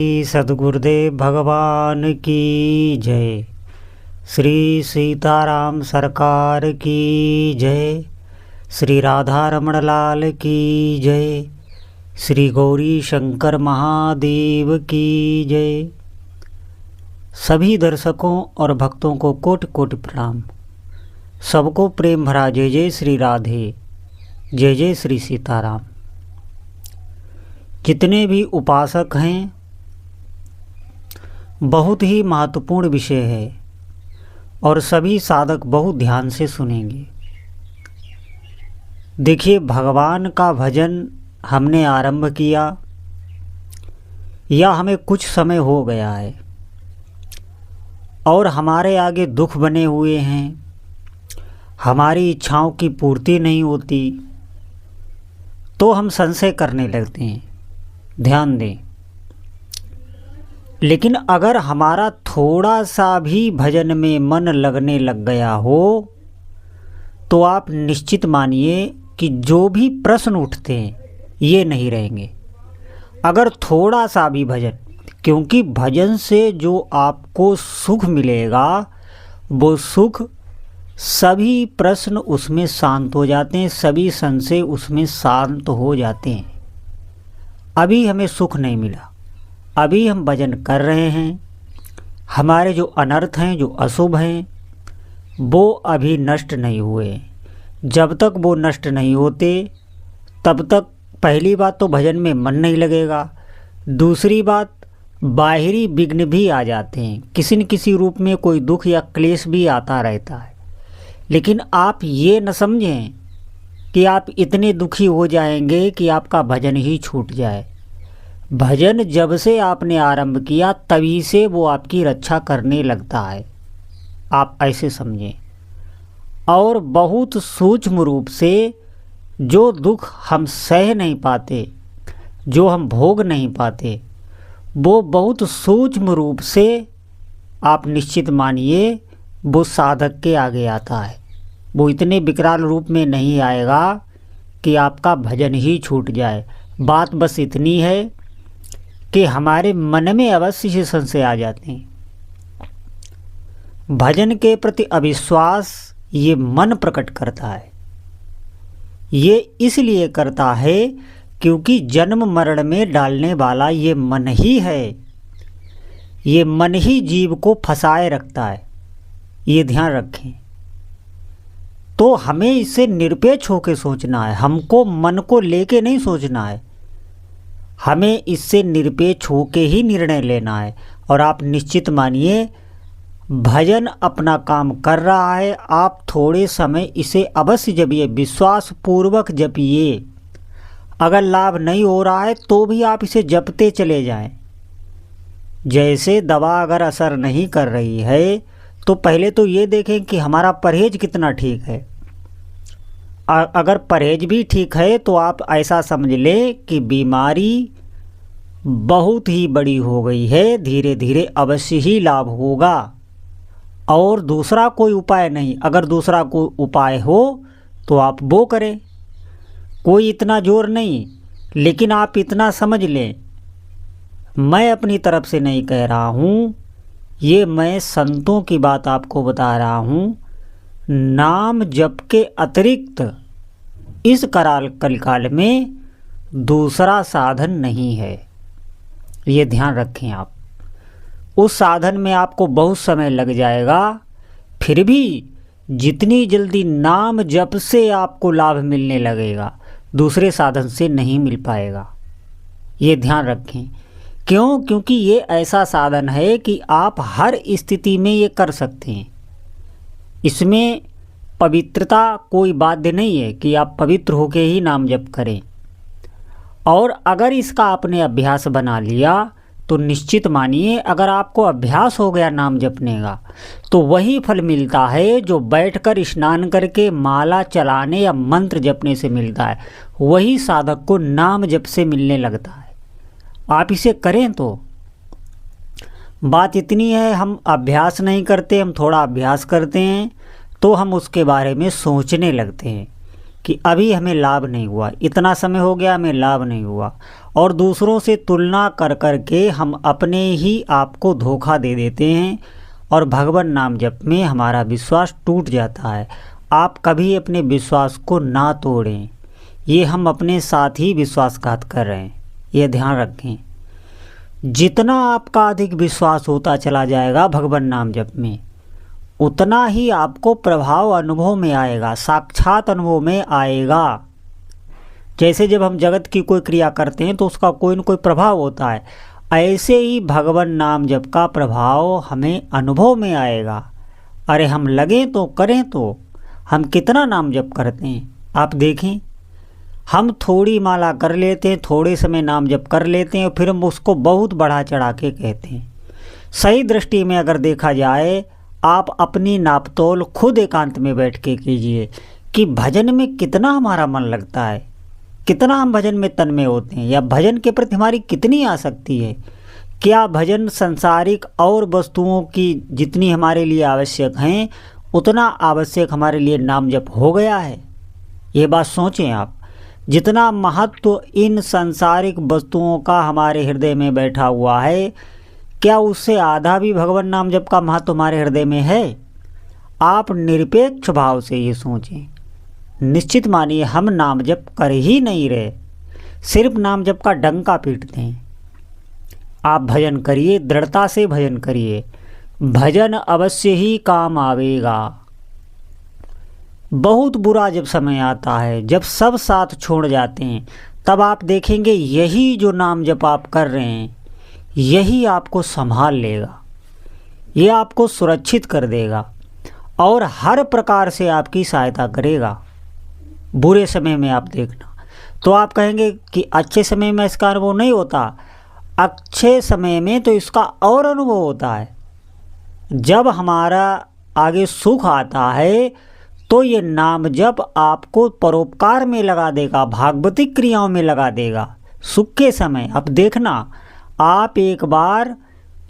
सद्गुरुदेव भगवान की जय। श्री सीताराम सरकार की जय। श्री राधा रमण लाल की जय। श्री गौरी शंकर महादेव की जय। सभी दर्शकों और भक्तों को कोटि कोटि प्रणाम। सबको प्रेम भरा जय जय श्री राधे, जय जय श्री सीताराम। जितने भी उपासक हैं, बहुत ही महत्वपूर्ण विषय है और सभी साधक बहुत ध्यान से सुनेंगे। देखिए, भगवान का भजन हमने आरंभ किया या हमें कुछ समय हो गया है और हमारे आगे दुख बने हुए हैं, हमारी इच्छाओं की पूर्ति नहीं होती, तो हम संशय करने लगते हैं। ध्यान दें, लेकिन अगर हमारा थोड़ा सा भी भजन में मन लगने लग गया हो तो आप निश्चित मानिए कि जो भी प्रश्न उठते हैं ये नहीं रहेंगे। अगर थोड़ा सा भी भजन, क्योंकि भजन से जो आपको सुख मिलेगा वो सुख, सभी प्रश्न उसमें शांत हो जाते हैं, सभी संशय उसमें शांत हो जाते हैं। अभी हमें सुख नहीं मिला, अभी हम भजन कर रहे हैं, हमारे जो अनर्थ हैं, जो अशुभ हैं, वो अभी नष्ट नहीं हुए। जब तक वो नष्ट नहीं होते तब तक पहली बात तो भजन में मन नहीं लगेगा। दूसरी बात, बाहरी विघ्न भी आ जाते हैं, किसी न किसी रूप में कोई दुख या क्लेश भी आता रहता है। लेकिन आप ये न समझें कि आप इतने दुखी हो जाएंगे कि आपका भजन ही छूट जाए। भजन जब से आपने आरंभ किया तभी से वो आपकी रक्षा करने लगता है, आप ऐसे समझें। और बहुत सूक्ष्म रूप से जो दुख हम सह नहीं पाते, जो हम भोग नहीं पाते, वो बहुत सूक्ष्म रूप से आप निश्चित मानिए वो साधक के आगे आता है। वो इतने विकराल रूप में नहीं आएगा कि आपका भजन ही छूट जाए। बात बस इतनी है कि हमारे मन में अवश्य से संशय आ जाते हैं। भजन के प्रति अविश्वास ये मन प्रकट करता है। ये इसलिए करता है क्योंकि जन्म मरण में डालने वाला ये मन ही है। ये मन ही जीव को फंसाए रखता है, ये ध्यान रखें। तो हमें इससे निरपेक्ष होकर सोचना है, हमको मन को लेके नहीं सोचना है, हमें इससे निरपेक्ष होके ही निर्णय लेना है। और आप निश्चित मानिए भजन अपना काम कर रहा है। आप थोड़े समय इसे अवश्य जपिए, विश्वास पूर्वक जपिए। अगर लाभ नहीं हो रहा है तो भी आप इसे जपते चले जाएं। जैसे दवा अगर असर नहीं कर रही है तो पहले तो ये देखें कि हमारा परहेज कितना ठीक है। अगर परहेज भी ठीक है तो आप ऐसा समझ लें कि बीमारी बहुत ही बड़ी हो गई है, धीरे धीरे अवश्य ही लाभ होगा। और दूसरा कोई उपाय नहीं, अगर दूसरा कोई उपाय हो तो आप वो करें, कोई इतना जोर नहीं। लेकिन आप इतना समझ लें, मैं अपनी तरफ से नहीं कह रहा हूँ, ये मैं संतों की बात आपको बता रहा हूँ। नाम जप के अतिरिक्त इस कराल कलिकाल में दूसरा साधन नहीं है, ये ध्यान रखें आप। उस साधन में आपको बहुत समय लग जाएगा, फिर भी जितनी जल्दी नाम जप से आपको लाभ मिलने लगेगा दूसरे साधन से नहीं मिल पाएगा, ये ध्यान रखें। क्यों? क्योंकि ये ऐसा साधन है कि आप हर स्थिति में ये कर सकते हैं। इसमें पवित्रता कोई बाध्य नहीं है कि आप पवित्र होके ही नाम जप करें। और अगर इसका आपने अभ्यास बना लिया तो निश्चित मानिए, अगर आपको अभ्यास हो गया नाम जपने का तो वही फल मिलता है जो बैठकर स्नान करके माला चलाने या मंत्र जपने से मिलता है, वही साधक को नाम जप से मिलने लगता है। आप इसे करें तो बात इतनी है, हम अभ्यास नहीं करते, हम थोड़ा अभ्यास करते हैं तो हम उसके बारे में सोचने लगते हैं कि अभी हमें लाभ नहीं हुआ, इतना समय हो गया हमें लाभ नहीं हुआ, और दूसरों से तुलना कर कर के हम अपने ही आप को धोखा दे देते हैं और भगवान नाम जप में हमारा विश्वास टूट जाता है। आप कभी अपने विश्वास को ना तोड़ें, ये हम अपने साथ ही विश्वासघात कर रहे हैं, ये ध्यान रखें। जितना आपका अधिक विश्वास होता चला जाएगा भगवान नाम जप में, उतना ही आपको प्रभाव अनुभव में आएगा, साक्षात अनुभव में आएगा। जैसे जब हम जगत की कोई क्रिया करते हैं तो उसका कोई न कोई प्रभाव होता है, ऐसे ही भगवान नाम जप का प्रभाव हमें अनुभव में आएगा। अरे हम लगें तो करें, तो हम कितना नाम जप करते हैं आप देखें। हम थोड़ी माला कर लेते हैं, थोड़े समय नाम जप कर लेते हैं, फिर हम उसको बहुत बढ़ा चढ़ा के कहते हैं। सही दृष्टि में अगर देखा जाए, आप अपनी नापतोल खुद एकांत में बैठ के कीजिए कि भजन में कितना हमारा मन लगता है, कितना हम भजन में तन्मय होते हैं, या भजन के प्रति हमारी कितनी आसक्ति है। क्या भजन संसारिक और वस्तुओं की जितनी हमारे लिए आवश्यक हैं, उतना आवश्यक हमारे लिए नाम जप हो गया है? ये बात सोचें आप। जितना महत्व इन सांसारिक वस्तुओं का हमारे हृदय में बैठा हुआ है, क्या उससे आधा भी भगवान नाम जप का महत्व हमारे हृदय में है? आप निरपेक्ष भाव से ये सोचें। निश्चित मानिए हम नाम जप कर ही नहीं रहे, सिर्फ नाम जप का डंका पीटते हैं। आप भजन करिए, दृढ़ता से भजन करिए, भजन अवश्य ही काम आवेगा। बहुत बुरा जब समय आता है, जब सब साथ छोड़ जाते हैं, तब आप देखेंगे यही जो नाम जप आप कर रहे हैं, यही आपको संभाल लेगा, ये आपको सुरक्षित कर देगा और हर प्रकार से आपकी सहायता करेगा। बुरे समय में आप देखना, तो आप कहेंगे कि अच्छे समय में इसका अनुभव नहीं होता। अच्छे समय में तो इसका और अनुभव होता है। जब हमारा आगे सुख आता है तो ये नाम जप आपको परोपकार में लगा देगा, भागवतिक क्रियाओं में लगा देगा। सुख के समय अब देखना, आप एक बार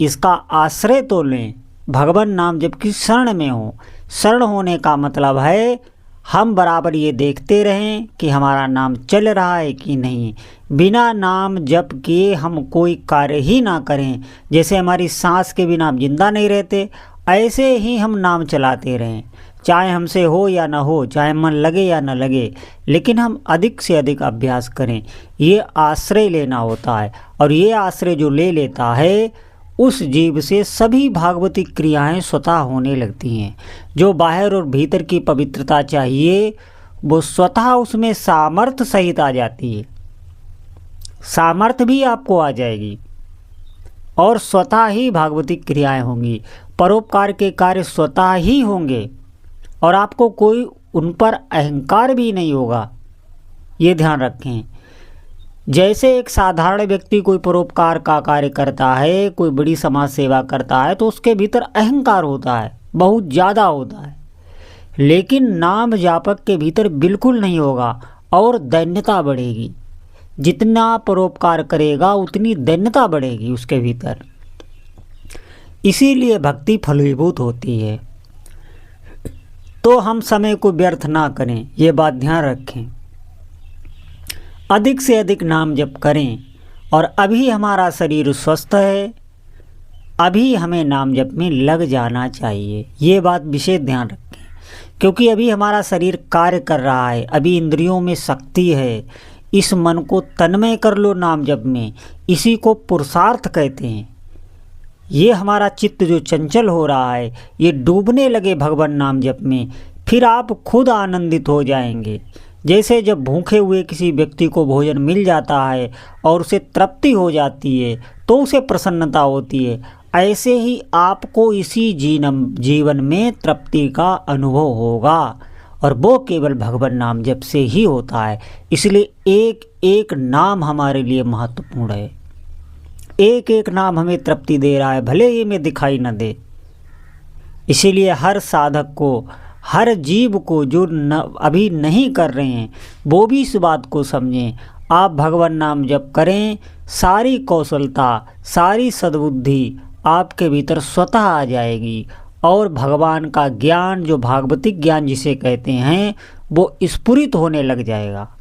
इसका आश्रय तो लें, भगवान नाम जप की शरण में हो। शरण होने का मतलब है हम बराबर ये देखते रहें कि हमारा नाम चल रहा है कि नहीं। बिना नाम जप किए हम कोई कार्य ही ना करें। जैसे हमारी सांस के बिना हम जिंदा नहीं रहते, ऐसे ही हम नाम चलाते रहें, चाहे हमसे हो या ना हो, चाहे मन लगे या ना लगे, लेकिन हम अधिक से अधिक अभ्यास करें। ये आश्रय लेना होता है, और ये आश्रय जो ले लेता है उस जीव से सभी भागवतिक क्रियाएं स्वतः होने लगती हैं। जो बाहर और भीतर की पवित्रता चाहिए वो स्वतः उसमें सामर्थ्य सहित आ जाती है। सामर्थ्य भी आपको आ जाएगी और स्वतः ही भागवतिक क्रियाएं होंगी, परोपकार के कार्य स्वतः ही होंगे और आपको कोई उन पर अहंकार भी नहीं होगा। ये ध्यान रखें। जैसे एक साधारण व्यक्ति कोई परोपकार का कार्य करता है, कोई बड़ी समाज सेवा करता है, तो उसके भीतर अहंकार होता है, बहुत ज़्यादा होता है। लेकिन नाम जापक के भीतर बिल्कुल नहीं होगा और दैन्यता बढ़ेगी। जितना परोपकार करेगा उतनी दैन्यता बढ़ेगी उसके भीतर। इसीलिए भक्ति फलीभूत होती है। तो हम समय को व्यर्थ ना करें, ये बात ध्यान रखें। अधिक से अधिक नाम जप करें, और अभी हमारा शरीर स्वस्थ है, अभी हमें नाम जप में लग जाना चाहिए। ये बात विशेष ध्यान रखें, क्योंकि अभी हमारा शरीर कार्य कर रहा है, अभी इंद्रियों में शक्ति है। इस मन को तन्मय कर लो नाम जप में, इसी को पुरुषार्थ कहते हैं। ये हमारा चित्त जो चंचल हो रहा है, ये डूबने लगे भगवान नाम जप में, फिर आप खुद आनंदित हो जाएंगे। जैसे जब भूखे हुए किसी व्यक्ति को भोजन मिल जाता है और उसे तृप्ति हो जाती है तो उसे प्रसन्नता होती है, ऐसे ही आपको इसी जीवन में तृप्ति का अनुभव होगा, और वो केवल भगवान नाम जप से ही होता है। इसलिए एक एक नाम हमारे लिए महत्वपूर्ण है। एक एक नाम हमें तृप्ति दे रहा है, भले ही में दिखाई न दे। इसीलिए हर साधक को, हर जीव को जो अभी नहीं कर रहे हैं, वो भी इस बात को समझें। आप भगवान नाम जप करें, सारी कौशलता, सारी सद्बुद्धि आपके भीतर स्वतः आ जाएगी और भगवान का ज्ञान, जो भागवतिक ज्ञान जिसे कहते हैं, वो स्फुरित होने लग जाएगा।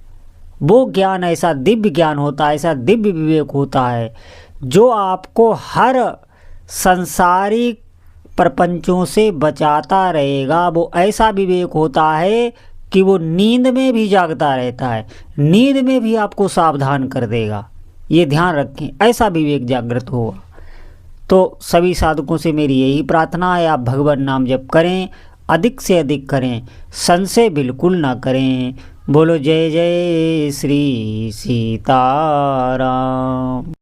वो ज्ञान ऐसा दिव्य ज्ञान होता है, ऐसा दिव्य विवेक होता है, जो आपको हर संसारिक प्रपंचों से बचाता रहेगा। वो ऐसा विवेक होता है कि वो नींद में भी जागता रहता है, नींद में भी आपको सावधान कर देगा। ये ध्यान रखें, ऐसा विवेक जागृत होगा। तो सभी साधकों से मेरी यही प्रार्थना है, आप भगवान नाम जप करें, अधिक से अधिक करें, संशय बिल्कुल ना करें। बोलो जय जय श्री सीताराम।